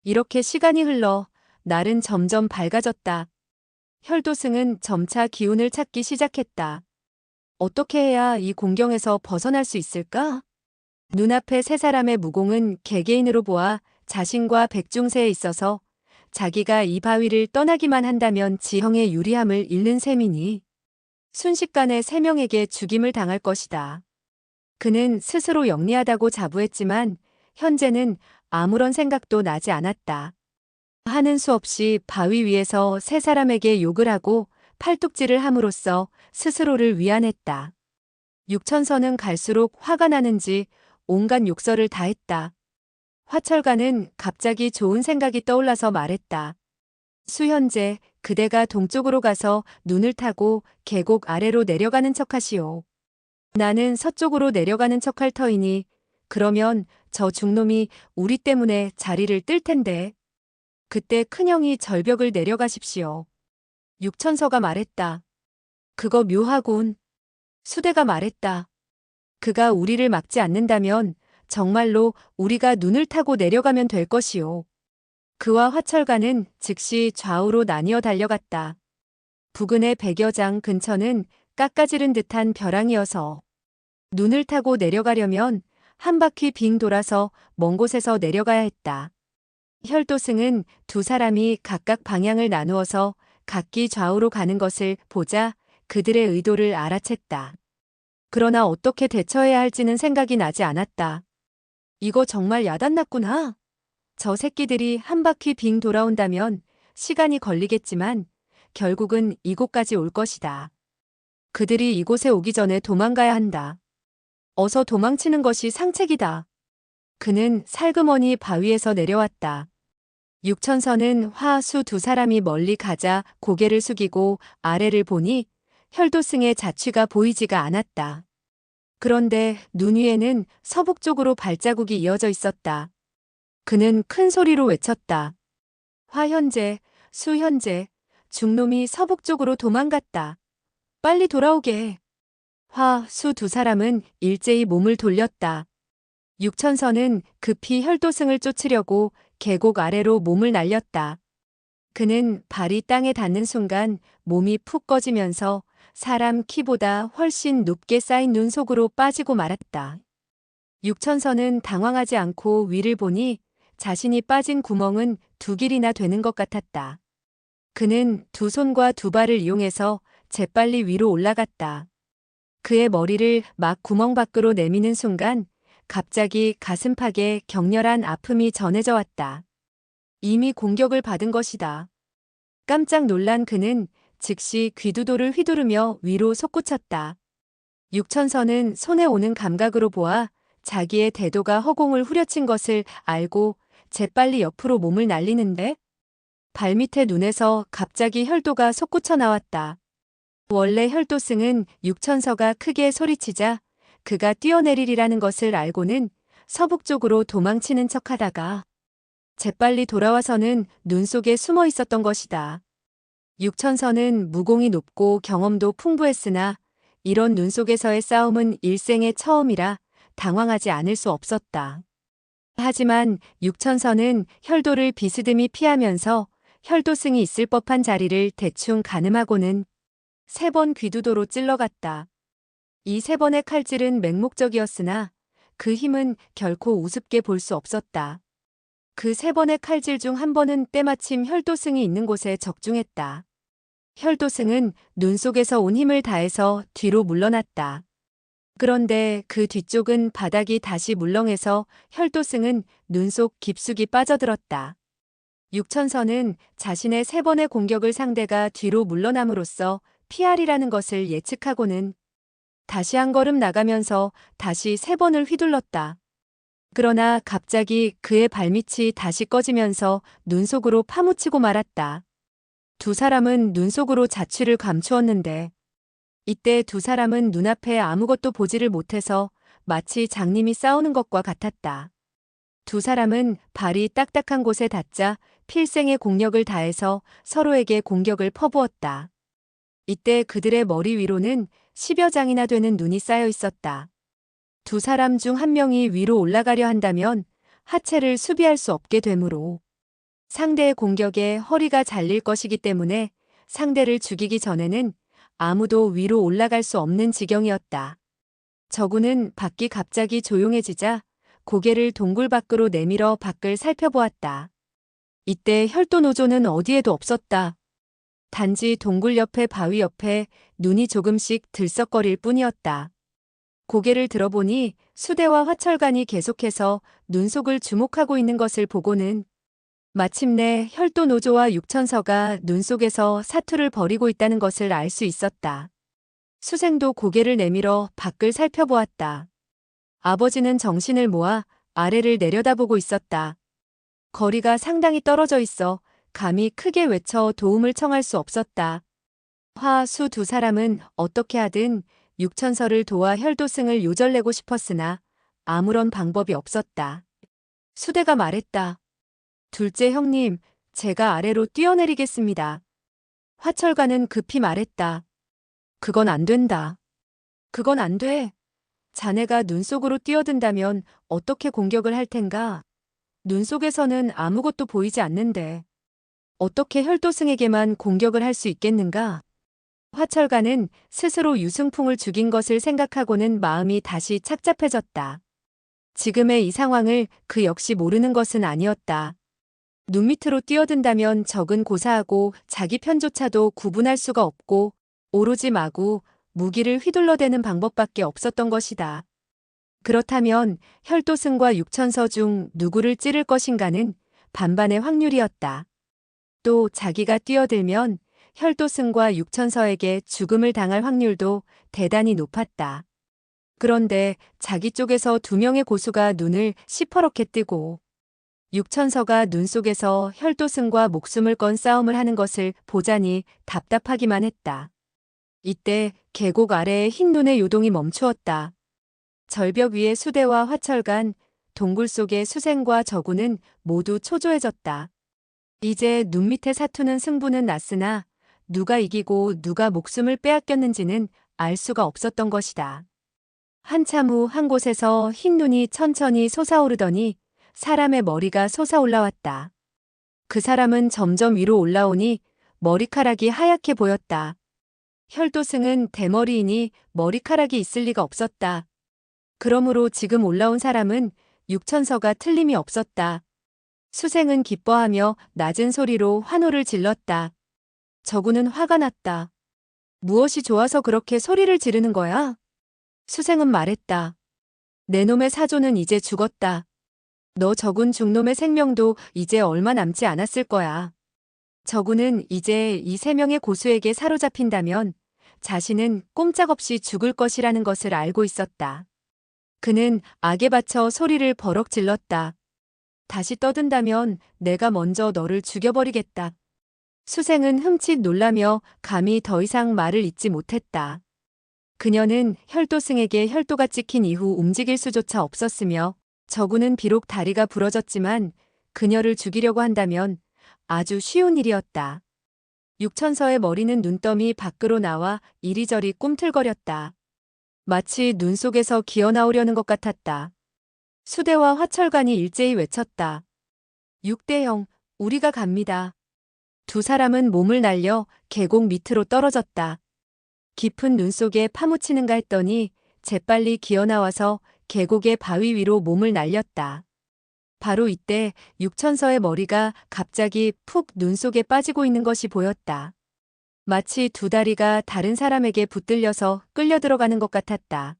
이렇게 시간이 흘러 날은 점점 밝아졌다. 혈도승은 점차 기운을 찾기 시작했다. 어떻게 해야 이 공경에서 벗어날 수 있을까? 눈앞의 세 사람의 무공은 개개인으로 보아 자신과 백중세에 있어서 자기가 이 바위를 떠나기만 한다면 지형의 유리함을 잃는 셈이니 순식간에 세 명에게 죽임을 당할 것이다. 그는 스스로 영리하다고 자부했지만 현재는 아무런 생각도 나지 않았다. 하는 수 없이 바위 위에서 세 사람에게 욕을 하고 팔뚝질을 함으로써 스스로를 위안했다. 육천서는 갈수록 화가 나는지 온갖 욕설을 다 했다. 화철가는 갑자기 좋은 생각이 떠올라서 말했다. 수현재, 그대가 동쪽으로 가서 눈을 타고 계곡 아래로 내려가는 척하시오. 나는 서쪽으로 내려가는 척할 터이니 그러면 저 중놈이 우리 때문에 자리를 뜰 텐데. 그때 큰형이 절벽을 내려가십시오. 육천서가 말했다. 그거 묘하군. 수대가 말했다. 그가 우리를 막지 않는다면 정말로 우리가 눈을 타고 내려가면 될 것이오. 그와 화철가는 즉시 좌우로 나뉘어 달려갔다. 부근의 백여장 근처는 깎아지른 듯한 벼랑이어서 눈을 타고 내려가려면 한 바퀴 빙 돌아서 먼 곳에서 내려가야 했다. 혈도승은 두 사람이 각각 방향을 나누어서 각기 좌우로 가는 것을 보자 그들의 의도를 알아챘다. 그러나 어떻게 대처해야 할지는 생각이 나지 않았다. 이거 정말 야단났구나. 저 새끼들이 한 바퀴 빙 돌아온다면 시간이 걸리겠지만 결국은 이곳까지 올 것이다. 그들이 이곳에 오기 전에 도망가야 한다. 어서 도망치는 것이 상책이다. 그는 살그머니 바위에서 내려왔다. 육천서는 화, 수 두 사람이 멀리 가자 고개를 숙이고 아래를 보니 혈도승의 자취가 보이지가 않았다. 그런데 눈 위에는 서북쪽으로 발자국이 이어져 있었다. 그는 큰 소리로 외쳤다. 화현재, 수현재, 중놈이 서북쪽으로 도망갔다. 빨리 돌아오게. 화, 수 두 사람은 일제히 몸을 돌렸다. 육천서는 급히 혈도승을 쫓으려고 계곡 아래로 몸을 날렸다. 그는 발이 땅에 닿는 순간 몸이 푹 꺼지면서 사람 키보다 훨씬 높게 쌓인 눈 속으로 빠지고 말았다. 육천서는 당황하지 않고 위를 보니 자신이 빠진 구멍은 두 길이나 되는 것 같았다. 그는 두 손과 두 발을 이용해서 재빨리 위로 올라갔다. 그의 머리를 막 구멍 밖으로 내미는 순간 갑자기 가슴팍에 격렬한 아픔이 전해져 왔다. 이미 공격을 받은 것이다. 깜짝 놀란 그는 즉시 귀두도를 휘두르며 위로 솟구쳤다. 육천서는 손에 오는 감각으로 보아 자기의 대도가 허공을 후려친 것을 알고 재빨리 옆으로 몸을 날리는데 발밑에 눈에서 갑자기 혈도가 솟구쳐 나왔다. 원래 혈도승은 육천서가 크게 소리치자 그가 뛰어내리리라는 것을 알고는 서북쪽으로 도망치는 척하다가 재빨리 돌아와서는 눈 속에 숨어 있었던 것이다. 육천서는 무공이 높고 경험도 풍부했으나 이런 눈 속에서의 싸움은 일생의 처음이라 당황하지 않을 수 없었다. 하지만 육천서는 혈도를 비스듬히 피하면서 혈도승이 있을 법한 자리를 대충 가늠하고는 3번 귀두도로 찔러갔다. 이 3번의 칼질은 맹목적이었으나 그 힘은 결코 우습게 볼 수 없었다. 그 3번의 칼질 중 한 번은 때마침 혈도승이 있는 곳에 적중했다. 혈도승은 눈 속에서 온 힘을 다해서 뒤로 물러났다. 그런데 그 뒤쪽은 바닥이 다시 물렁해서 혈도승은 눈 속 깊숙이 빠져들었다. 육천서는 자신의 3번의 공격을 상대가 뒤로 물러남으로써 피하리라는 것을 예측하고는 다시 한 걸음 나가면서 다시 3번을 휘둘렀다. 그러나 갑자기 그의 발밑이 다시 꺼지면서 눈 속으로 파묻히고 말았다. 두 사람은 눈 속으로 자취를 감추었는데 이때 두 사람은 눈앞에 아무것도 보지를 못해서 마치 장님이 싸우는 것과 같았다. 두 사람은 발이 딱딱한 곳에 닿자 필생의 공력을 다해서 서로에게 공격을 퍼부었다. 이때 그들의 머리 위로는 10여 장이나 되는 눈이 쌓여 있었다. 두 사람 중 한 명이 위로 올라가려 한다면 하체를 수비할 수 없게 되므로 상대의 공격에 허리가 잘릴 것이기 때문에 상대를 죽이기 전에는 아무도 위로 올라갈 수 없는 지경이었다. 저구는 밖이 갑자기 조용해지자 고개를 동굴 밖으로 내밀어 밖을 살펴보았다. 이때 혈도노조는 어디에도 없었다. 단지 동굴 옆에 바위 옆에 눈이 조금씩 들썩거릴 뿐이었다. 고개를 들어보니 수대와 화철간이 계속해서 눈속을 주목하고 있는 것을 보고는 마침내 혈도노조와 육천서가 눈속에서 사투를 벌이고 있다는 것을 알 수 있었다. 수생도 고개를 내밀어 밖을 살펴보았다. 아버지는 정신을 모아 아래를 내려다보고 있었다. 거리가 상당히 떨어져 있어 감히 크게 외쳐 도움을 청할 수 없었다. 화, 수 두 사람은 어떻게 하든 육천서를 도와 혈도승을 요절내고 싶었으나 아무런 방법이 없었다. 수대가 말했다. 둘째 형님, 제가 아래로 뛰어내리겠습니다. 화철가는 급히 말했다. 그건 안 된다. 그건 안 돼. 자네가 눈 속으로 뛰어든다면 어떻게 공격을 할 텐가? 눈 속에서는 아무것도 보이지 않는데 어떻게 혈도승에게만 공격을 할 수 있겠는가? 화철가는 스스로 유승풍을 죽인 것을 생각하고는 마음이 다시 착잡해졌다. 지금의 이 상황을 그 역시 모르는 것은 아니었다. 눈 밑으로 뛰어든다면 적은 고사하고 자기 편조차도 구분할 수가 없고 오로지 마구 무기를 휘둘러대는 방법밖에 없었던 것이다. 그렇다면 혈도승과 육천서 중 누구를 찌를 것인가는 반반의 확률이었다. 또 자기가 뛰어들면 혈도승과 육천서에게 죽음을 당할 확률도 대단히 높았다. 그런데 자기 쪽에서 두 명의 고수가 눈을 시퍼렇게 뜨고 육천서가 눈 속에서 혈도승과 목숨을 건 싸움을 하는 것을 보자니 답답하기만 했다. 이때 계곡 아래의 흰 눈의 요동이 멈추었다. 절벽 위의 수대와 화철간, 동굴 속의 수생과 저구는 모두 초조해졌다. 이제 눈 밑의 사투는 승부는 났으나 누가 이기고 누가 목숨을 빼앗겼는지는 알 수가 없었던 것이다. 한참 후 한 곳에서 흰 눈이 천천히 솟아오르더니 사람의 머리가 솟아올라왔다. 그 사람은 점점 위로 올라오니 머리카락이 하얗게 보였다. 혈도승은 대머리이니 머리카락이 있을 리가 없었다. 그러므로 지금 올라온 사람은 육천서가 틀림이 없었다. 수생은 기뻐하며 낮은 소리로 환호를 질렀다. 저구는 화가 났다. 무엇이 좋아서 그렇게 소리를 지르는 거야? 수생은 말했다. 내 놈의 사조는 이제 죽었다. 너 저군 중놈의 생명도 이제 얼마 남지 않았을 거야. 저군은 이제 이 세 명의 고수에게 사로잡힌다면 자신은 꼼짝없이 죽을 것이라는 것을 알고 있었다. 그는 악에 받쳐 소리를 버럭 질렀다. 다시 떠든다면 내가 먼저 너를 죽여버리겠다. 수생은 흠칫 놀라며 감히 더 이상 말을 잇지 못했다. 그녀는 혈도승에게 혈도가 찍힌 이후 움직일 수조차 없었으며 저구는 비록 다리가 부러졌지만 그녀를 죽이려고 한다면 아주 쉬운 일이었다. 육천서의 머리는 눈더미 밖으로 나와 이리저리 꿈틀거렸다. 마치 눈 속에서 기어나오려는 것 같았다. 수대와 화철간이 일제히 외쳤다. 육대형, 우리가 갑니다. 두 사람은 몸을 날려 계곡 밑으로 떨어졌다. 깊은 눈 속에 파묻히는가 했더니 재빨리 기어나와서 계곡의 바위 위로 몸을 날렸다. 바로 이때 육천서의 머리가 갑자기 푹 눈 속에 빠지고 있는 것이 보였다. 마치 두 다리가 다른 사람에게 붙들려서 끌려 들어가는 것 같았다.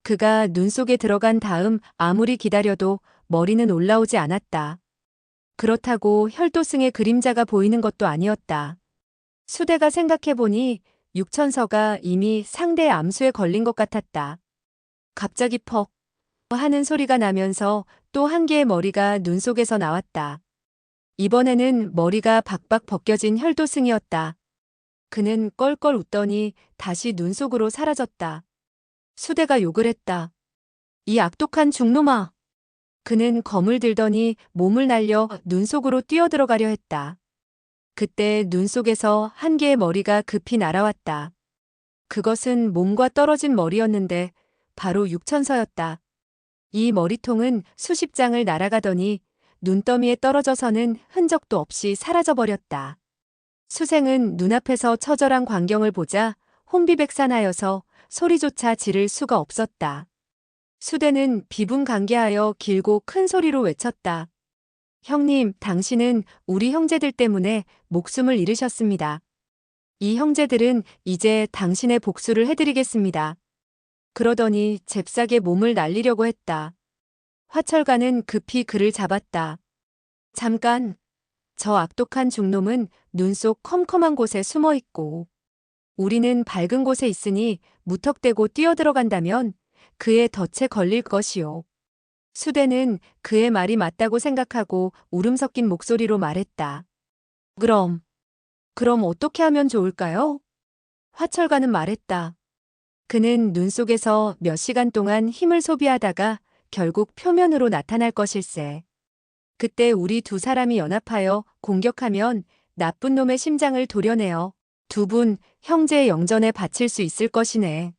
그가 눈 속에 들어간 다음 아무리 기다려도 머리는 올라오지 않았다. 그렇다고 혈도승의 그림자가 보이는 것도 아니었다. 수대가 생각해보니 육천서가 이미 상대의 암수에 걸린 것 같았다. 갑자기 퍽 하는 소리가 나면서 또 한 개의 머리가 눈 속에서 나왔다. 이번에는 머리가 박박 벗겨진 혈도승이었다. 그는 껄껄 웃더니 다시 눈 속으로 사라졌다. 수대가 욕을 했다. 이 악독한 중놈아. 그는 검을 들더니 몸을 날려 눈 속으로 뛰어들어가려 했다. 그때 눈 속에서 한 개의 머리가 급히 날아왔다. 그것은 몸과 떨어진 머리였는데 바로 육천서였다. 이 머리통은 수십 장을 날아가더니 눈더미에 떨어져서는 흔적도 없이 사라져버렸다. 수생은 눈앞에서 처절한 광경을 보자 혼비백산하여서 소리조차 지를 수가 없었다. 수대는 비분간개하여 길고 큰 소리로 외쳤다. 형님, 당신은 우리 형제들 때문에 목숨을 잃으셨습니다. 이 형제들은 이제 당신의 복수를 해드리겠습니다. 그러더니 잽싸게 몸을 날리려고 했다. 화철가는 급히 그를 잡았다. 잠깐, 저 악독한 중놈은 눈 속 컴컴한 곳에 숨어 있고, 우리는 밝은 곳에 있으니 무턱대고 뛰어들어간다면 그의 덫에 걸릴 것이요. 수대는 그의 말이 맞다고 생각하고 울음 섞인 목소리로 말했다. 그럼 어떻게 하면 좋을까요? 화철가는 말했다. 그는 눈 속에서 몇 시간 동안 힘을 소비하다가 결국 표면으로 나타날 것일세. 그때 우리 두 사람이 연합하여 공격하면 나쁜 놈의 심장을 도려내어 두 분 형제의 영전에 바칠 수 있을 것이네.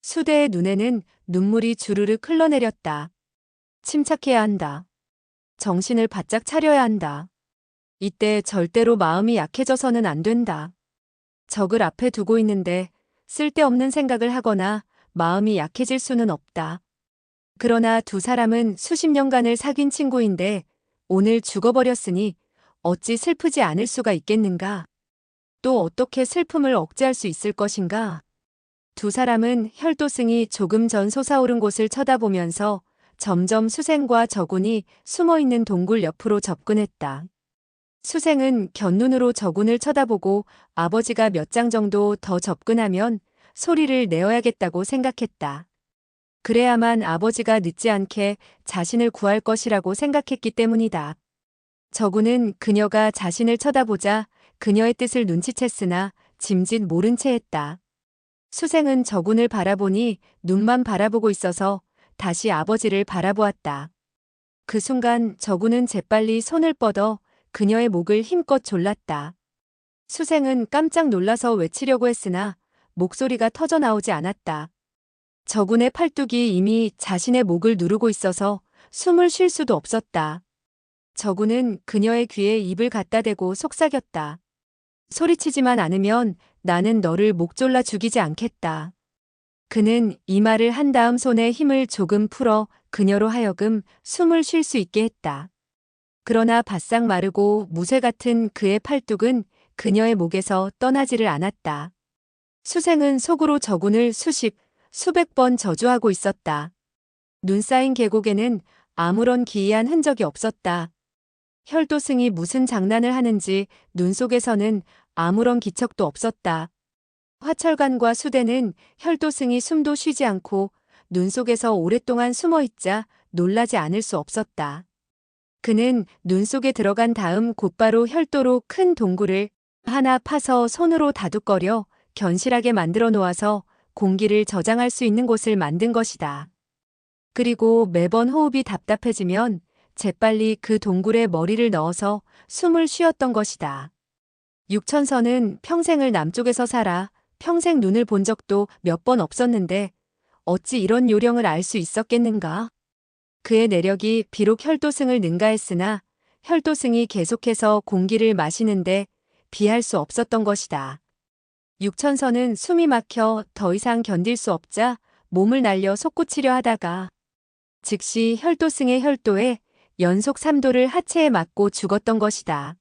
수대의 눈에는 눈물이 주르륵 흘러내렸다. 침착해야 한다. 정신을 바짝 차려야 한다. 이때 절대로 마음이 약해져서는 안 된다. 적을 앞에 두고 있는데 쓸데없는 생각을 하거나 마음이 약해질 수는 없다. 그러나 두 사람은 수십 년간을 사귄 친구인데 오늘 죽어버렸으니 어찌 슬프지 않을 수가 있겠는가? 또 어떻게 슬픔을 억제할 수 있을 것인가? 두 사람은 혈도승이 조금 전 솟아오른 곳을 쳐다보면서 점점 수생과 저군이 숨어있는 동굴 옆으로 접근했다. 수생은 곁눈으로 저군을 쳐다보고 아버지가 몇 장 정도 더 접근하면 소리를 내어야겠다고 생각했다. 그래야만 아버지가 늦지 않게 자신을 구할 것이라고 생각했기 때문이다. 저군은 그녀가 자신을 쳐다보자 그녀의 뜻을 눈치챘으나 짐짓 모른 채 했다. 수생은 저군을 바라보니 눈만 바라보고 있어서 다시 아버지를 바라보았다. 그 순간 저군은 재빨리 손을 뻗어 그녀의 목을 힘껏 졸랐다. 수생은 깜짝 놀라서 외치려고 했으나 목소리가 터져나오지 않았다. 저군의 팔뚝이 이미 자신의 목을 누르고 있어서 숨을 쉴 수도 없었다. 저군은 그녀의 귀에 입을 갖다 대고 속삭였다. 소리치지만 않으면 나는 너를 목졸라 죽이지 않겠다. 그는 이 말을 한 다음 손에 힘을 조금 풀어 그녀로 하여금 숨을 쉴 수 있게 했다. 그러나 바싹 마르고 무쇠 같은 그의 팔뚝은 그녀의 목에서 떠나지를 않았다. 수생은 속으로 저군을 수백 번 저주하고 있었다. 눈 쌓인 계곡에는 아무런 기이한 흔적이 없었다. 혈도승이 무슨 장난을 하는지 눈 속에서는 아무런 기척도 없었다. 화철관과 수대는 혈도승이 숨도 쉬지 않고 눈 속에서 오랫동안 숨어있자 놀라지 않을 수 없었다. 그는 눈 속에 들어간 다음 곧바로 혈도로 큰 동굴을 하나 파서 손으로 다둑거려 견실하게 만들어 놓아서 공기를 저장할 수 있는 곳을 만든 것이다. 그리고 매번 호흡이 답답해지면 재빨리 그 동굴에 머리를 넣어서 숨을 쉬었던 것이다. 육천서는 평생을 남쪽에서 살아 평생 눈을 본 적도 몇 번 없었는데 어찌 이런 요령을 알 수 있었겠는가? 그의 내력이 비록 혈도승을 능가했으나 혈도승이 계속해서 공기를 마시는데 비할 수 없었던 것이다. 육천서는 숨이 막혀 더 이상 견딜 수 없자 몸을 날려 솟구치려 하다가 즉시 혈도승의 혈도에 연속 3도를 하체에 맞고 죽었던 것이다.